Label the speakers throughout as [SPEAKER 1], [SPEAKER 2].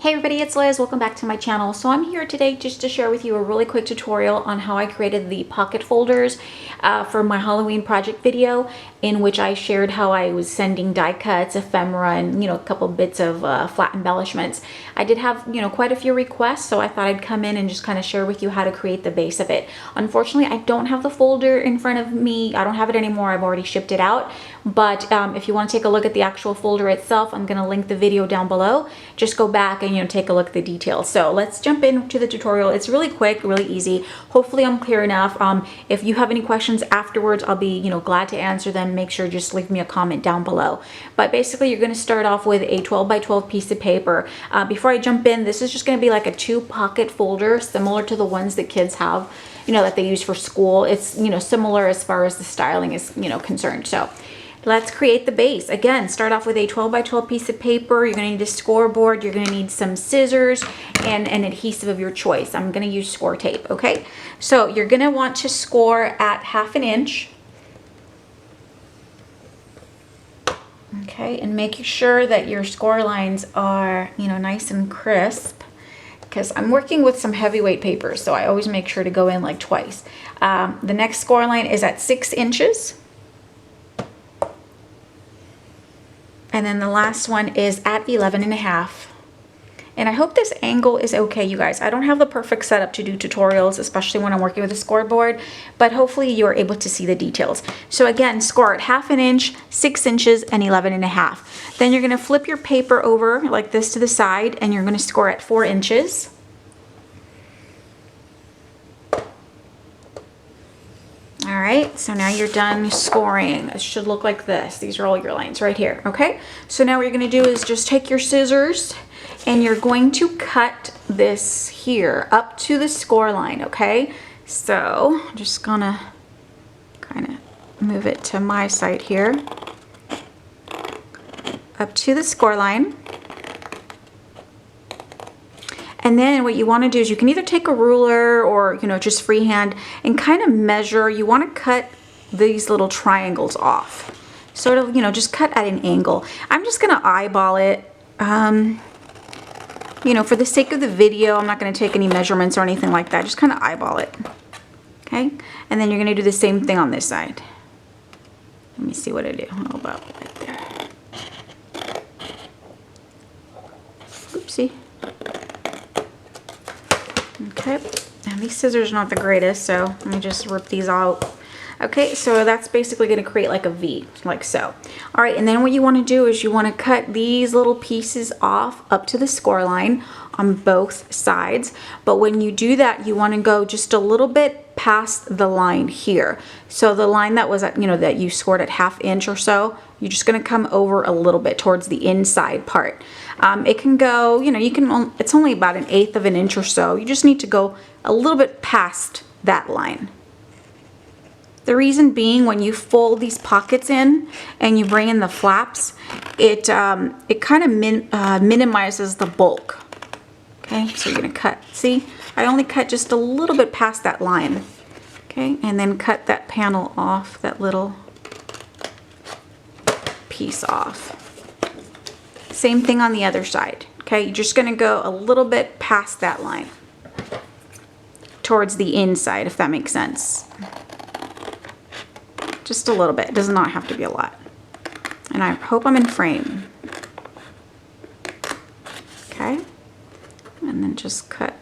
[SPEAKER 1] Hey everybody, it's Liz. Welcome back to my channel. So I'm here today just to share with you a really quick tutorial on how I created the pocket folders for my Halloween project video, in which I shared how I was sending die cuts, ephemera, and a couple bits of flat embellishments. I did have quite a few requests, so I thought I'd come in and just kind of share with you how to create the base of it. Unfortunately, I don't have the folder in front of me. I don't have it anymore. I've already shipped it out. But if you want to take a look at the actual folder itself, I'm going to link the video down below. Just go back and take a look at the details. So let's jump into the tutorial. It's really quick, really easy. Hopefully I'm clear enough. If you have any questions afterwards, I'll be glad to answer them. Make sure just leave me a comment down below. But basically you're going to start off with a 12 by 12 piece of paper. Before I jump in, this is just going to be like a 2-pocket folder similar to the ones that kids have that they use for school. It's similar as far as the styling is concerned. So let's create the base. Again, start off with a 12 by 12 piece of paper. You're going to need a scoreboard. You're going to need some scissors and an adhesive of your choice. I'm going to use score tape, okay? So you're going to want to score at 1/2 inch. Okay, and make sure that your score lines are, nice and crisp, because I'm working with some heavyweight papers, so I always make sure to go in like twice. The next score line is at 6 inches. And then the last one is at 11.5. And I hope this angle is okay, you guys. I don't have the perfect setup to do tutorials, especially when I'm working with a scoreboard, but hopefully you're able to see the details. So again, score at 1/2 inch, 6 inches, and 11.5. Then you're gonna flip your paper over like this to the side, and you're gonna score at 4 inches. All right, so now you're done scoring. It should look like this. These are all your lines right here, okay? So now what you're gonna do is just take your scissors and you're going to cut this here up to the score line, okay? So I'm just gonna kind of move it to my side here. Up to the score line. And then what you want to do is you can either take a ruler or, just freehand and kind of measure. You want to cut these little triangles off. Sort of, just cut at an angle. I'm just going to eyeball it. For the sake of the video, I'm not going to take any measurements or anything like that. Just kind of eyeball it. Okay? And then you're going to do the same thing on this side. Let me see what I do. How about right there? Oopsie. Okay, and these scissors are not the greatest, so let me just rip these out. Okay, so that's basically going to create like a V, like so. All right, and then what you want to do is you want to cut these little pieces off up to the score line on both sides. But when you do that, you want to go just a little bit past the line here. So the line that was at, that you scored at 1/2 inch or so, you're just going to come over a little bit towards the inside part. It can go, it's only about 1/8 of an inch or so. You just need to go a little bit past that line. The reason being, when you fold these pockets in and you bring in the flaps, it kind of minimizes the bulk. Okay, so you're gonna cut. See, I only cut just a little bit past that line. Okay, and then cut that panel off, that little piece off. Same thing on the other side. Okay, you're just gonna go a little bit past that line towards the inside, if that makes sense. Just a little bit. It does not have to be a lot. And I hope I'm in frame. Okay, and then just cut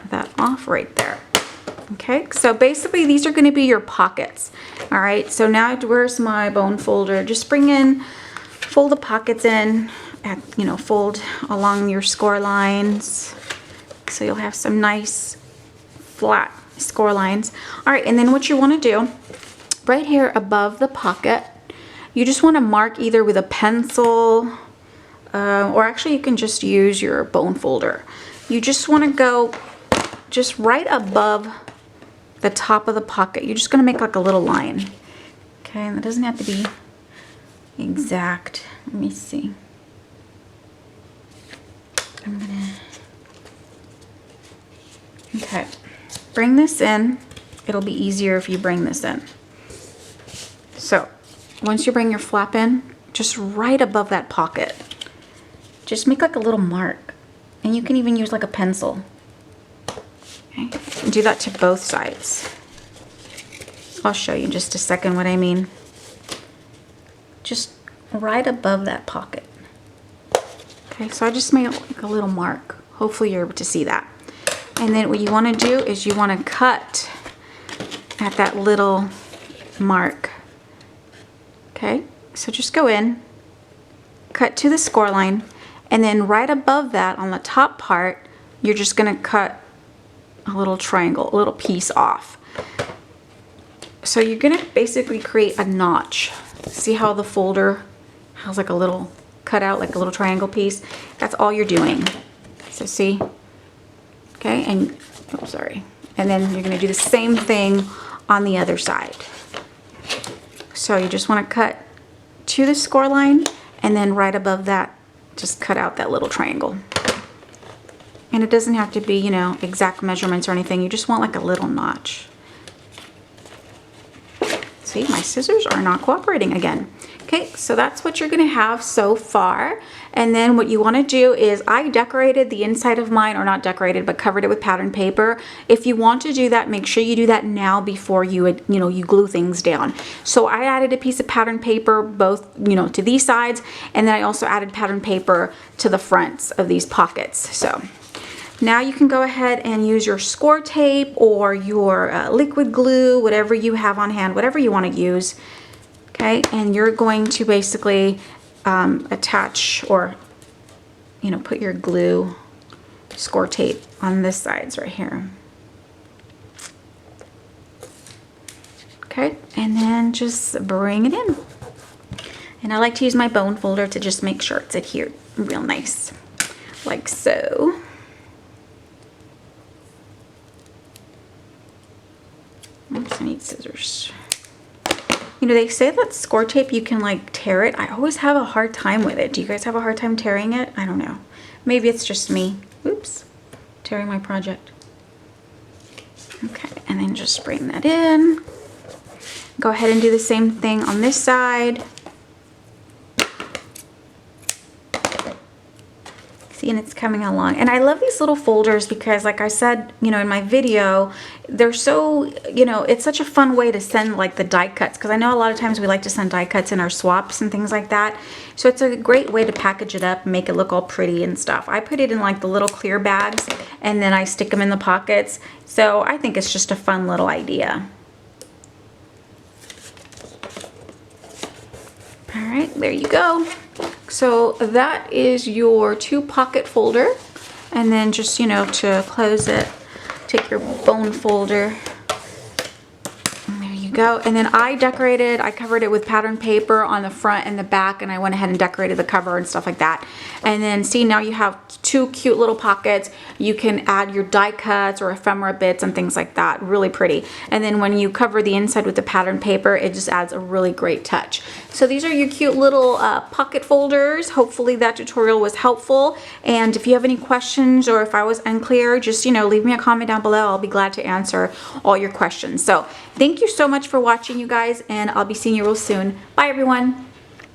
[SPEAKER 1] that off right there. Okay, so basically these are going to be your pockets. All right, so now where's my bone folder? Just fold the pockets in, fold along your score lines. So you'll have some nice flat score lines. All right, and then what you want to do, right here above the pocket, you just want to mark either with a pencil, or actually you can just use your bone folder. You just want to go just right above the top of the pocket. You're just going to make like a little line. Okay, and it doesn't have to be exact. Let me see. Okay, bring this in. It'll be easier if you bring this in. So once you bring your flap in, just right above that pocket, just make like a little mark. And you can even use like a pencil. Okay. Do that to both sides. I'll show you in just a second what I mean. Just right above that pocket. Okay, so I just made like a little mark. Hopefully you're able to see that. And then what you want to do is you want to cut at that little mark. Okay, so just go in, cut to the score line, and then right above that on the top part, you're just going to cut a little triangle, a little piece off. So you're going to basically create a notch. See how the folder has like a little cutout, like a little triangle piece? That's all you're doing. So see? Okay, and oh, sorry. And then you're going to do the same thing on the other side. So you just want to cut to the score line, and then right above that, just cut out that little triangle. And it doesn't have to be, you know, exact measurements or anything. You just want like a little notch. See, my scissors are not cooperating again. Okay, so that's what you're gonna have so far. And then what you wanna do is, I decorated the inside of mine, or not decorated, but covered it with pattern paper. If you want to do that, make sure you do that now before you glue things down. So I added a piece of pattern paper, both, to these sides, and then I also added pattern paper to the fronts of these pockets. So now you can go ahead and use your score tape or your liquid glue, whatever you have on hand, whatever you want to use. Okay, and you're going to basically attach or, put your glue, score tape on this sides right here. Okay, and then just bring it in. And I like to use my bone folder to just make sure it's adhered real nice, like so. Oops, I need scissors. They say that score tape, you can like tear it. I always have a hard time with it. Do you guys have a hard time tearing it? I don't know. Maybe it's just me. Oops, tearing my project. Okay, and then just bring that in. Go ahead and do the same thing on this side. See, and it's coming along. And I love these little folders because, like I said, in my video, they're so, it's such a fun way to send like the die cuts, because I know a lot of times we like to send die cuts in our swaps and things like that. So it's a great way to package it up and make it look all pretty and stuff. I put it in like the little clear bags, and then I stick them in the pockets. So I think it's just a fun little idea. All right, there you go. So that is your 2 pocket folder. And then just, to close it, take your bone folder. And there you go. And then I covered it with pattern paper on the front and the back, and I went ahead and decorated the cover and stuff like that. And then see, now you have 2 cute little pockets. You can add your die cuts or ephemera bits and things like that. Really pretty. And then when you cover the inside with the pattern paper, it just adds a really great touch. So these are your cute little pocket folders. Hopefully that tutorial was helpful. And if you have any questions, or if I was unclear, just, leave me a comment down below. I'll be glad to answer all your questions. So thank you so much for watching, you guys, and I'll be seeing you real soon. Bye, everyone.